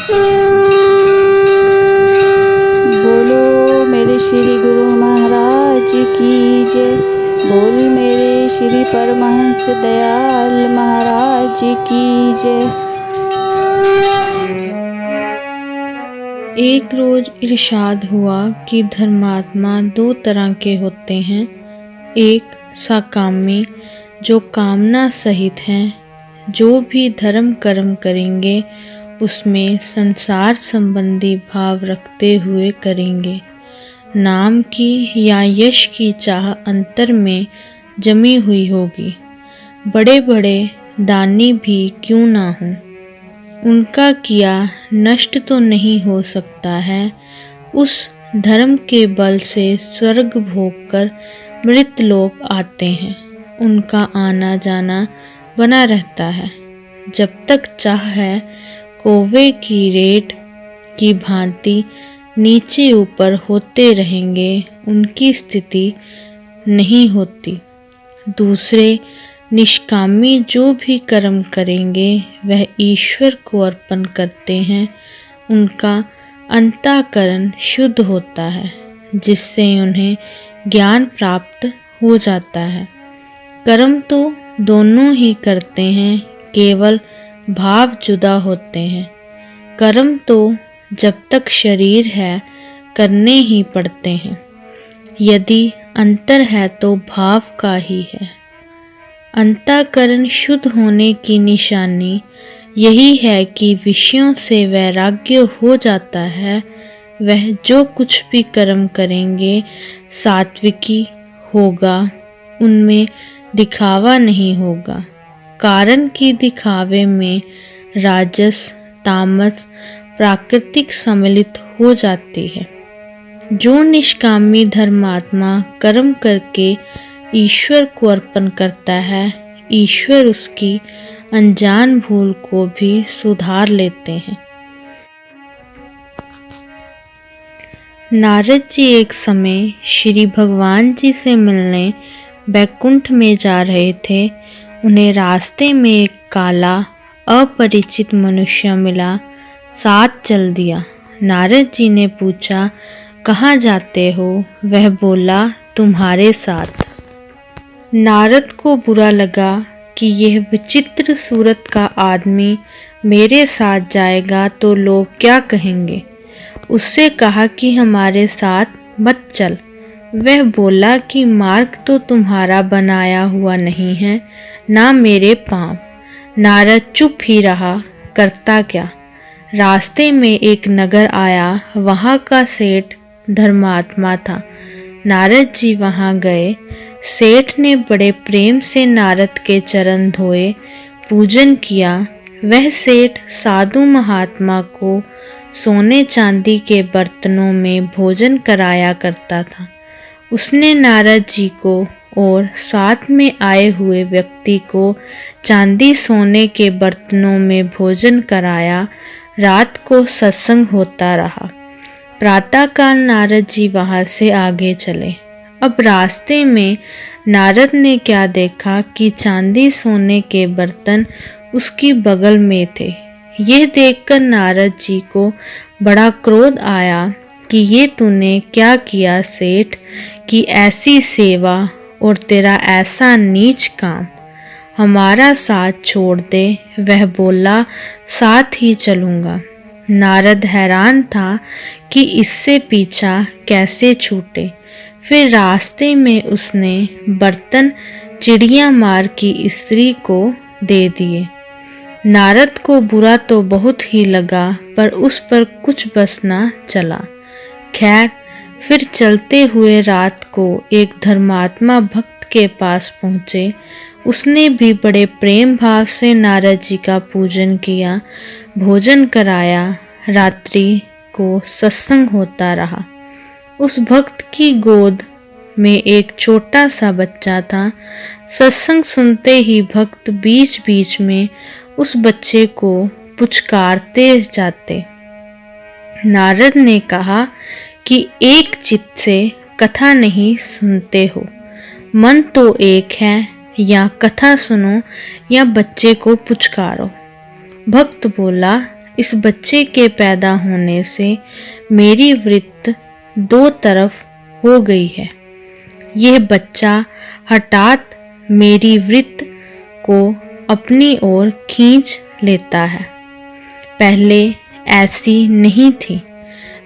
बोलो मेरे श्री गुरु महाराज की जय। बोल मेरे श्री परमहंस दयाल महाराज की जय। एक रोज इरशाद हुआ कि धर्मात्मा दो तरह के होते हैं। एक सकामी जो कामना सहित हैं, जो भी धर्म कर्म करेंगे उसमें संसार संबंधी भाव रखते हुए करेंगे। नाम की या यश की चाह अंतर में जमी हुई होगी। बड़े बड़े दानी भी क्यों ना हों, उनका किया नष्ट तो नहीं हो सकता है। उस धर्म के बल से स्वर्ग भोग कर मृत लोग आते हैं, उनका आना जाना बना रहता है। जब तक चाह है कौवे की रेट की भांति नीचे ऊपर होते रहेंगे, उनकी स्थिति नहीं होती। दूसरे निष्कामी जो भी कर्म करेंगे वह ईश्वर को अर्पण करते हैं। उनका अंतःकरण शुद्ध होता है, जिससे उन्हें ज्ञान प्राप्त हो जाता है। कर्म तो दोनों ही करते हैं, केवल भाव जुदा होते हैं। कर्म तो जब तक शरीर है करने ही पड़ते हैं। यदि अंतर है तो भाव का ही है। अंतःकरण शुद्ध होने की निशानी यही है कि विषयों से वैराग्य हो जाता है। वह जो कुछ भी कर्म करेंगे सात्विकी होगा, उनमें दिखावा नहीं होगा। कारण की दिखावे में राजस तामस प्राकृतिक सम्मिलित हो जाती है। जो निष्कामी धर्मात्मा कर्म करके ईश्वर को अर्पण करता है, ईश्वर उसकी अनजान भूल को भी सुधार लेते हैं। नारद जी एक समय श्री भगवान जी से मिलने बैकुंठ में जा रहे थे। उन्हें रास्ते में एक काला अपरिचित मनुष्य मिला, साथ चल दिया। नारद जी ने पूछा, कहाँ जाते हो? वह बोला, तुम्हारे साथ। नारद को बुरा लगा कि यह विचित्र सूरत का आदमी मेरे साथ जाएगा तो लोग क्या कहेंगे। उससे कहा कि हमारे साथ मत चल। वह बोला कि मार्ग तो तुम्हारा बनाया हुआ नहीं है, ना मेरे पाँव। नारद चुप ही रहा, करता क्या। रास्ते में एक नगर आया, वहाँ का सेठ धर्मात्मा था। नारद जी वहाँ गए। सेठ ने बड़े प्रेम से नारद के चरण धोए, पूजन किया। वह सेठ साधु महात्मा को सोने चांदी के बर्तनों में भोजन कराया करता था। उसने नारद जी को और साथ में आए हुए व्यक्ति को चांदी सोने के बर्तनों में भोजन कराया। रात को सत्संग होता रहा। प्रातःकाल नारद जी वहां से आगे चले। अब रास्ते में नारद ने क्या देखा कि चांदी सोने के बर्तन उसकी बगल में थे। यह देखकर नारद जी को बड़ा क्रोध आया कि ये तूने क्या किया सेठ, कि ऐसी सेवा और तेरा ऐसा नीच काम। हमारा साथ छोड़ दे। वह बोला, साथ ही चलूंगा। नारद हैरान था कि इससे पीछा कैसे छूटे। फिर रास्ते में उसने बर्तन चिड़िया मार की स्त्री को दे दिए। नारद को बुरा तो बहुत ही लगा, पर उस पर कुछ बस ना चला। खैर, फिर चलते हुए रात को एक धर्मात्मा भक्त के पास पहुँचे। उसने भी बड़े प्रेम भाव से नारद जी का पूजन किया, भोजन कराया। रात्रि को सत्संग होता रहा। उस भक्त की गोद में एक छोटा सा बच्चा था। सत्संग सुनते ही भक्त बीच बीच में उस बच्चे को पुचकारते जाते। नारद ने कहा कि एक चित्त से कथा नहीं सुनते हो, मन तो एक है, या कथा सुनो या बच्चे को पुचकारो। भक्त बोला, इस बच्चे के पैदा होने से मेरी वृत्त दो तरफ हो गई है। यह बच्चा हठात मेरी वृत्त को अपनी ओर खींच लेता है। पहले ऐसी नहीं थी।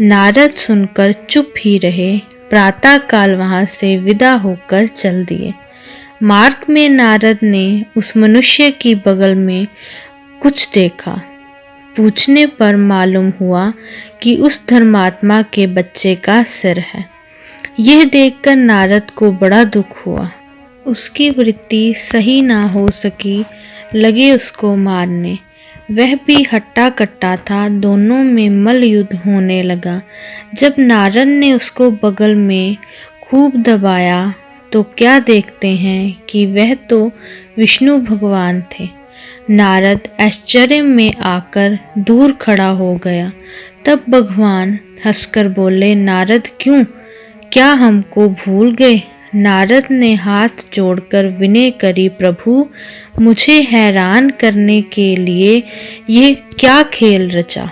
नारद सुनकर चुप ही रहे। प्रातःकाल वहां से विदा होकर चल दिए। मार्ग में नारद ने उस मनुष्य की बगल में कुछ देखा। पूछने पर मालूम हुआ कि उस धर्मात्मा के बच्चे का सिर है। यह देखकर नारद को बड़ा दुख हुआ। उसकी वृत्ति सही ना हो सकी, लगे उसको मारने। वह भी हट्टा कट्टा था। दोनों में मल्ल युद्ध होने लगा। जब नारद ने उसको बगल में खूब दबाया तो क्या देखते हैं कि वह तो विष्णु भगवान थे। नारद आश्चर्य में आकर दूर खड़ा हो गया। तब भगवान हंसकर बोले, नारद क्यों, क्या हमको भूल गए? नारद ने हाथ जोड़कर विनय करी, प्रभु मुझे हैरान करने के लिए ये क्या खेल रचा?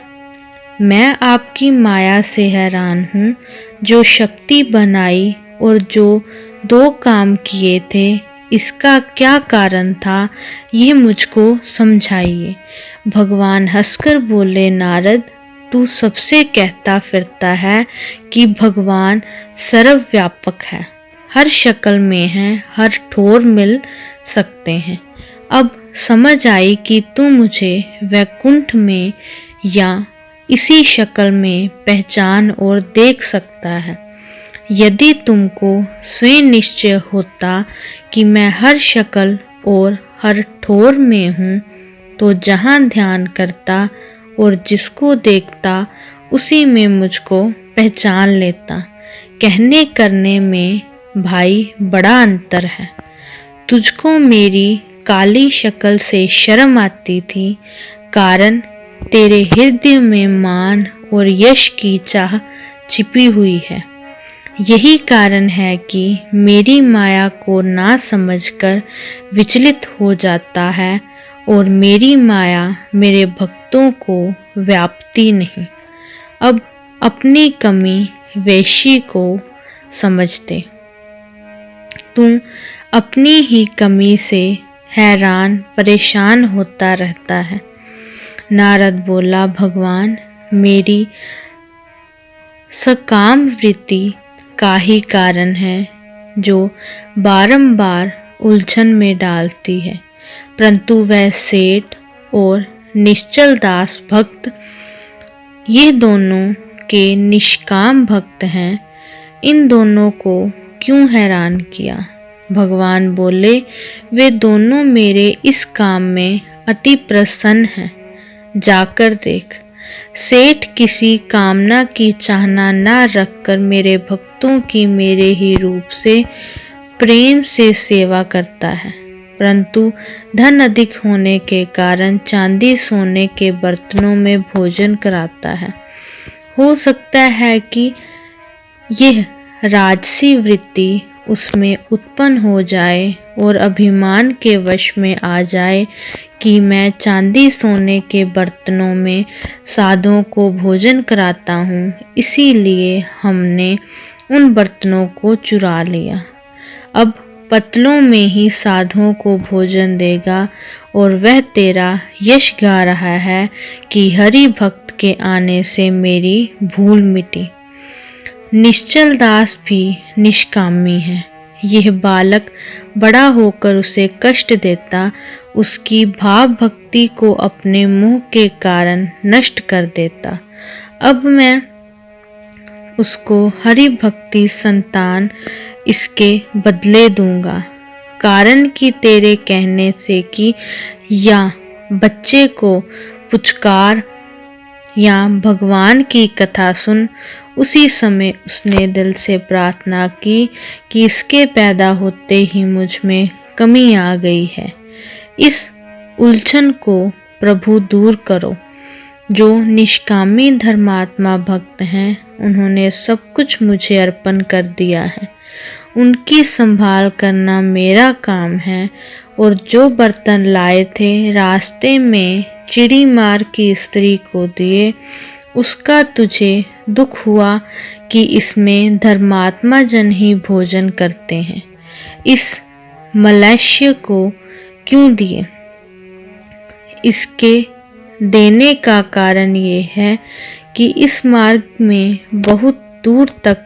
मैं आपकी माया से हैरान हूँ, जो शक्ति बनाई और जो दो काम किए थे, इसका क्या कारण था, ये मुझको समझाइए। भगवान हंसकर बोले, नारद तू सबसे कहता फिरता है कि भगवान सर्वव्यापक है, हर शक्ल में है, हर ठोर मिल सकते हैं। अब समझ आई कि तू मुझे वैकुंठ में या इसी शक्ल में पहचान और देख सकता है। यदि तुमको स्वयं निश्चय होता कि मैं हर शक्ल और हर ठोर में हूँ, तो जहाँ ध्यान करता और जिसको देखता उसी में मुझको पहचान लेता। कहने करने में भाई बड़ा अंतर है। तुझको मेरी काली शक्ल से शर्म आती थी, कारण तेरे हृदय में मान और यश की चाह छिपी हुई है। यही कारण है कि मेरी माया को ना समझकर विचलित हो जाता है और मेरी माया मेरे भक्तों को व्यापती नहीं। अब अपनी कमी वैशी को समझते। तू अपनी ही कमी से हैरान परेशान होता रहता है। नारद बोला, भगवान मेरी सकाम वृत्ति का ही कारण है जो बारंबार उलझन में डालती है, परंतु वह सेठ और निश्चल दास भक्त, ये दोनों के निष्काम भक्त हैं। इन दोनों को क्यों हैरान किया? भगवान बोले, वे दोनों मेरे इस काम में अति प्रसन्न हैं। जाकर देख। सेठ किसी कामना की चाहना न रखकर मेरे भक्तों की मेरे ही रूप से प्रेम से सेवा करता है, परंतु धन अधिक होने के कारण चांदी सोने के बर्तनों में भोजन कराता है। हो सकता है कि यह राजसी वृत्ति उसमें उत्पन्न हो जाए और अभिमान के वश में आ जाए कि मैं चांदी सोने के बर्तनों में साधुओं को भोजन कराता हूँ, इसीलिए हमने उन बर्तनों को चुरा लिया। अब पत्तलों में ही साधुओं को भोजन देगा और वह तेरा यश गा रहा है कि हरि भक्त के आने से मेरी भूल मिटी। निश्चल दास भी निष्कामी है। यह बालक बड़ा होकर उसे कष्ट देता, उसकी भाव भक्ति को अपने मुंह के कारण नष्ट कर देता। अब मैं उसको हरि भक्ति संतान इसके बदले दूंगा, कारण कि तेरे कहने से कि या बच्चे को पुचकार या भगवान की कथा सुन। उसी समय उसने दिल से प्रार्थना की कि इसके पैदा होते ही मुझ में कमी आ गई है, इस उलझन को प्रभु दूर करो। जो निष्कामी धर्मात्मा भक्त हैं, उन्होंने सब कुछ मुझे अर्पण कर दिया है। उनकी संभाल करना मेरा काम है। और जो बर्तन लाए थे रास्ते में चिड़ी मार की स्त्री को दिए, उसका तुझे दुख हुआ कि इसमें धर्मात्मा जन ही भोजन करते हैं, इस मनुष्य को क्यों दिए? इसके देने का कारण ये है कि इस मार्ग में बहुत दूर तक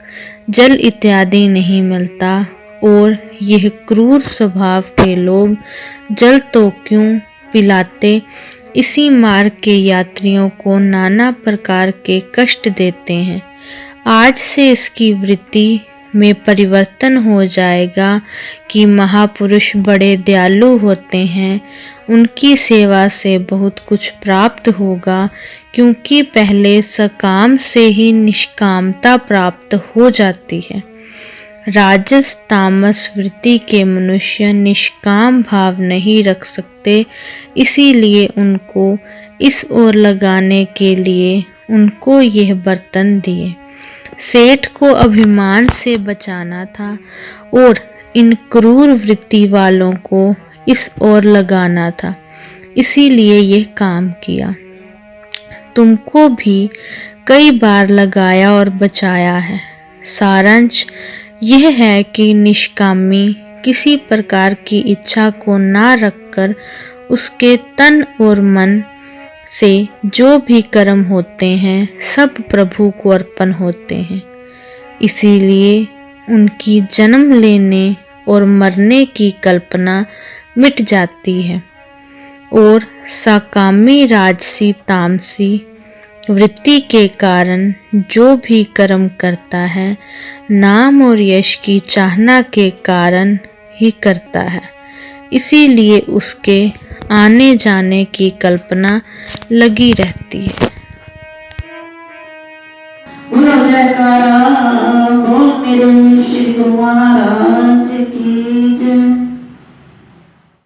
जल इत्यादि नहीं मिलता और यह क्रूर स्वभाव के लोग जल तो क्यों पिलाते, इसी मार्ग के यात्रियों को नाना प्रकार के कष्ट देते हैं। आज से इसकी वृत्ति में परिवर्तन हो जाएगा कि महापुरुष बड़े दयालु होते हैं, उनकी सेवा से बहुत कुछ प्राप्त होगा, क्योंकि पहले सकाम से ही निष्कामता प्राप्त हो जाती है। राजस तामस वृत्ति के मनुष्य निष्काम भाव नहीं रख सकते, इसीलिए उनको इस ओर लगाने के लिए उनको यह बर्तन दिए। सेठ को अभिमान से बचाना था और इन क्रूर वृत्ति वालों को इस ओर लगाना था, इसीलिए यह काम किया। तुमको भी कई बार लगाया और बचाया है। सारांश यह है कि निष्कामी किसी प्रकार की इच्छा को ना रखकर उसके तन और मन से जो भी कर्म होते हैं सब प्रभु को अर्पण होते हैं। इसीलिए उनकी जन्म लेने और मरने की कल्पना मिट जाती है और सकामी राजसी तामसी वृत्ति के कारण जो भी कर्म करता है नाम और यश की चाहना के कारण ही करता है, इसीलिए उसके आने जाने की कल्पना लगी रहती है।